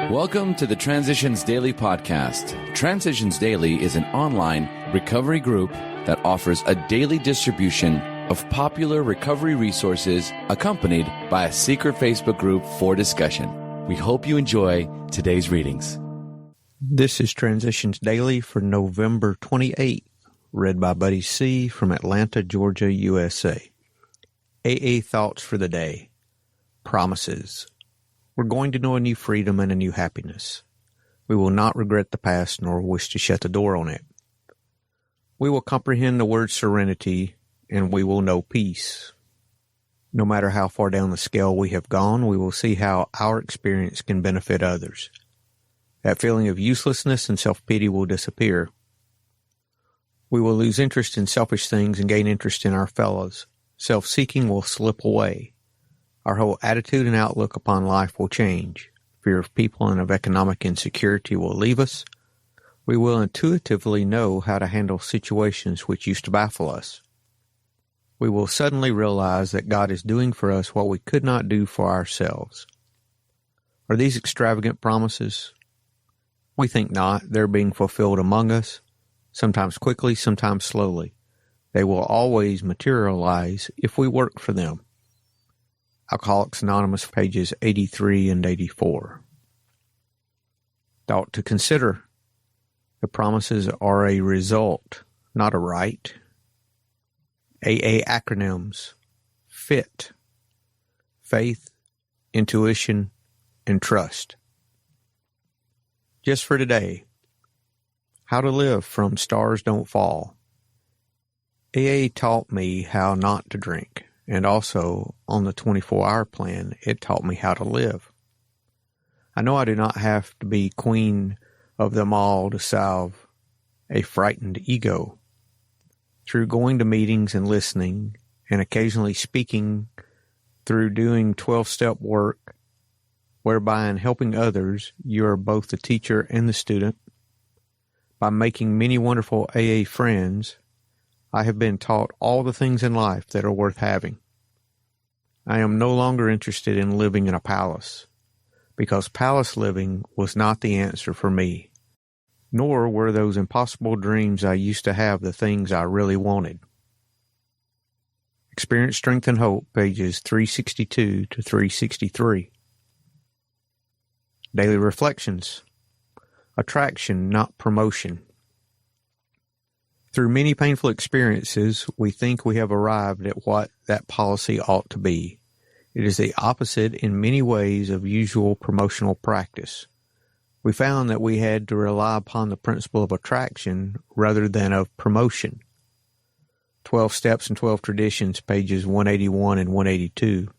Welcome to the Transitions Daily podcast. Transitions Daily is an online recovery group that offers a daily distribution of popular recovery resources accompanied by a secret Facebook group for discussion. We hope you enjoy today's readings. This is Transitions Daily for November 28th, read by Buddy C. from Atlanta, Georgia, USA. AA thoughts for the day. Promises. We're going to know a new freedom and a new happiness. We will not regret the past nor wish to shut the door on it. We will comprehend the word serenity and we will know peace. No matter how far down the scale we have gone, we will see how our experience can benefit others. That feeling of uselessness and self-pity will disappear. We will lose interest in selfish things and gain interest in our fellows. Self-seeking will slip away. Our whole attitude and outlook upon life will change. Fear of people and of economic insecurity will leave us. We will intuitively know how to handle situations which used to baffle us. We will suddenly realize that God is doing for us what we could not do for ourselves. Are these extravagant promises? We think not. They're being fulfilled among us, sometimes quickly, sometimes slowly. They will always materialize if we work for them. Alcoholics Anonymous, pages 83 and 84. Thought to consider. The promises are a result, not a right. AA acronyms. FIT. Faith, intuition, and trust. Just for today. How to live from Stars Don't Fall. AA taught me how not to drink. And also, on the 24-hour plan, it taught me how to live. I know I do not have to be queen of them all to salve a frightened ego. Through going to meetings and listening, and occasionally speaking, through doing 12-step work, whereby in helping others, you are both the teacher and the student, by making many wonderful AA friends, I have been taught all the things in life that are worth having. I am no longer interested in living in a palace, because palace living was not the answer for me, nor were those impossible dreams I used to have the things I really wanted. Experience, Strength, and Hope, pages 362 to 363. Daily Reflections. Attraction, not promotion. Through many painful experiences, we think we have arrived at what that policy ought to be. It is the opposite in many ways of usual promotional practice. We found that we had to rely upon the principle of attraction rather than of promotion. 12 Steps and 12 Traditions, pages 181 and 182.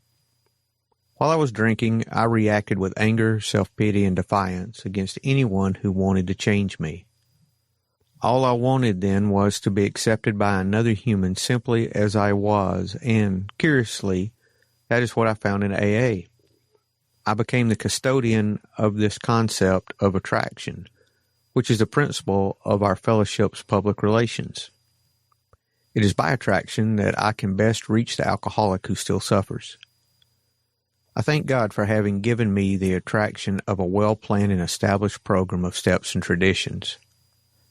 While I was drinking, I reacted with anger, self-pity, and defiance against anyone who wanted to change me. All I wanted then was to be accepted by another human simply as I was, and, curiously, that is what I found in AA. I became the custodian of this concept of attraction, which is the principle of our fellowship's public relations. It is by attraction that I can best reach the alcoholic who still suffers. I thank God for having given me the attraction of a well-planned and established program of steps and traditions.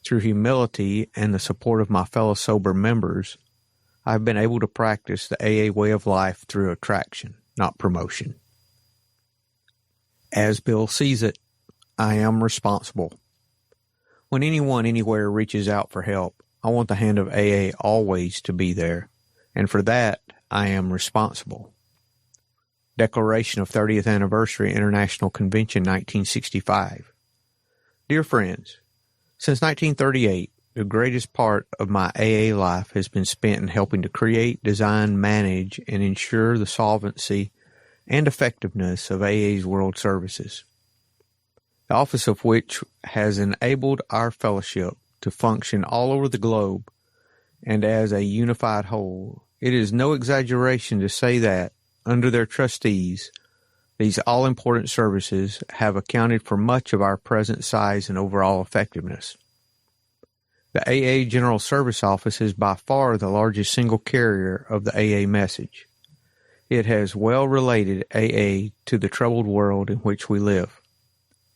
Through humility and the support of my fellow sober members, I have been able to practice the AA way of life through attraction, not promotion. As Bill sees it, I am responsible. When anyone anywhere reaches out for help, I want the hand of AA always to be there, and for that, I am responsible. Declaration of 30th Anniversary International Convention 1965. Dear friends, since 1938, the greatest part of my AA life has been spent in helping to create, design, manage, and ensure the solvency and effectiveness of AA's world services, the office of which has enabled our fellowship to function all over the globe and as a unified whole. It is no exaggeration to say that, under their trustees, these all-important services have accounted for much of our present size and overall effectiveness. The AA General Service Office is by far the largest single carrier of the AA message. It has well related AA to the troubled world in which we live.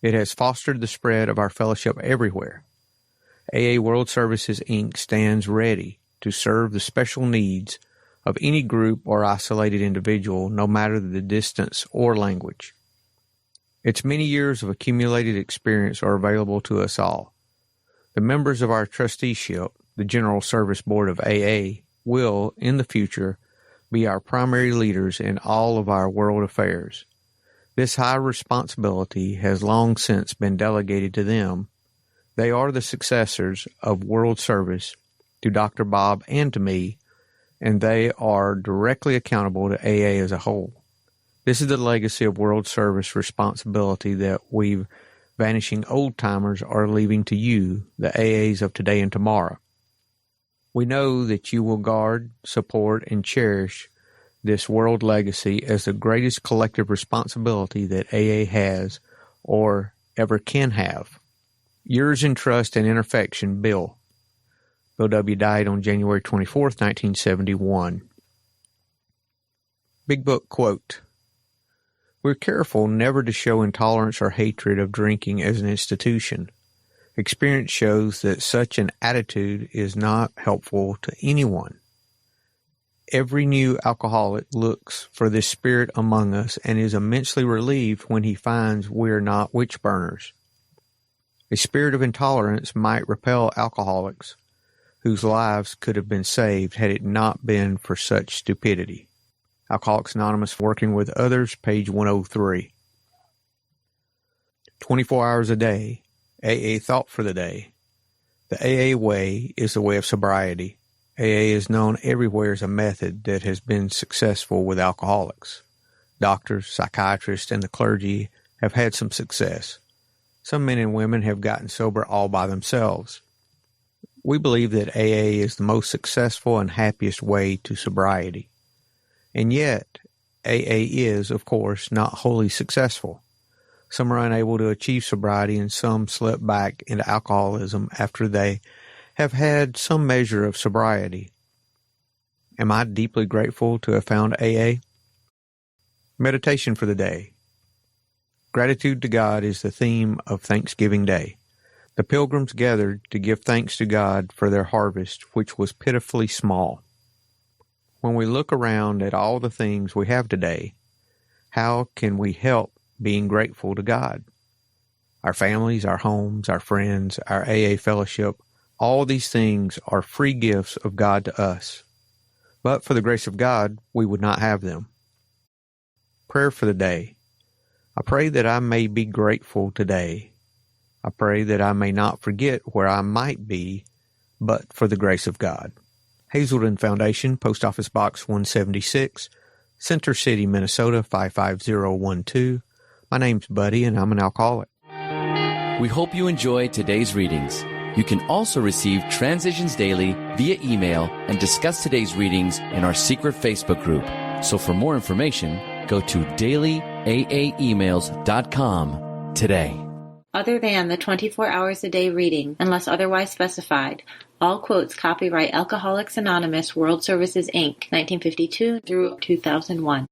It has fostered the spread of our fellowship everywhere. AA World Services, Inc. stands ready to serve the special needs of any group or isolated individual, no matter the distance or language. Its many years of accumulated experience are available to us all. The members of our trusteeship, the General Service Board of AA, will, in the future, be our primary leaders in all of our world affairs. This high responsibility has long since been delegated to them. They are the successors of World Service to Dr. Bob and to me, and they are directly accountable to AA as a whole. This is the legacy of World Service responsibility that we vanishing old-timers are leaving to you, the AAs of today and tomorrow. We know that you will guard, support, and cherish this world legacy as the greatest collective responsibility that AA has or ever can have. Yours in trust and in affection, Bill. Bill W. died on January 24th, 1971. Big Book quote: "We're careful never to show intolerance or hatred of drinking as an institution. Experience shows that such an attitude is not helpful to anyone. Every new alcoholic looks for this spirit among us and is immensely relieved when he finds we're not witch burners. A spirit of intolerance might repel alcoholics whose lives could have been saved had it not been for such stupidity." Alcoholics Anonymous, Working with Others, page 103. 24 hours a day, AA thought for the day. The AA way is the way of sobriety. AA is known everywhere as a method that has been successful with alcoholics. Doctors, psychiatrists, and the clergy have had some success. Some men and women have gotten sober all by themselves. We believe that AA is the most successful and happiest way to sobriety. And yet, AA is, of course, not wholly successful. Some are unable to achieve sobriety, and some slip back into alcoholism after they have had some measure of sobriety. Am I deeply grateful to have found AA? Meditation for the day. Gratitude to God is the theme of Thanksgiving Day. The pilgrims gathered to give thanks to God for their harvest, which was pitifully small. When we look around at all the things we have today, how can we help being grateful to God? Our families, our homes, our friends, our AA fellowship, all these things are free gifts of God to us. But for the grace of God, we would not have them. Prayer for the day. I pray that I may be grateful today. I pray that I may not forget where I might be, but for the grace of God. Hazelden Foundation, Post Office Box 176, Center City, Minnesota 55012. My name's Buddy, and I'm an alcoholic. We hope you enjoyed today's readings. You can also receive Transitions Daily via email and discuss today's readings in our secret Facebook group. So for more information, go to dailyaaemails.com today. Other than the 24 hours a day reading, unless otherwise specified, all quotes copyright Alcoholics Anonymous World Services, Inc., 1952 through 2001.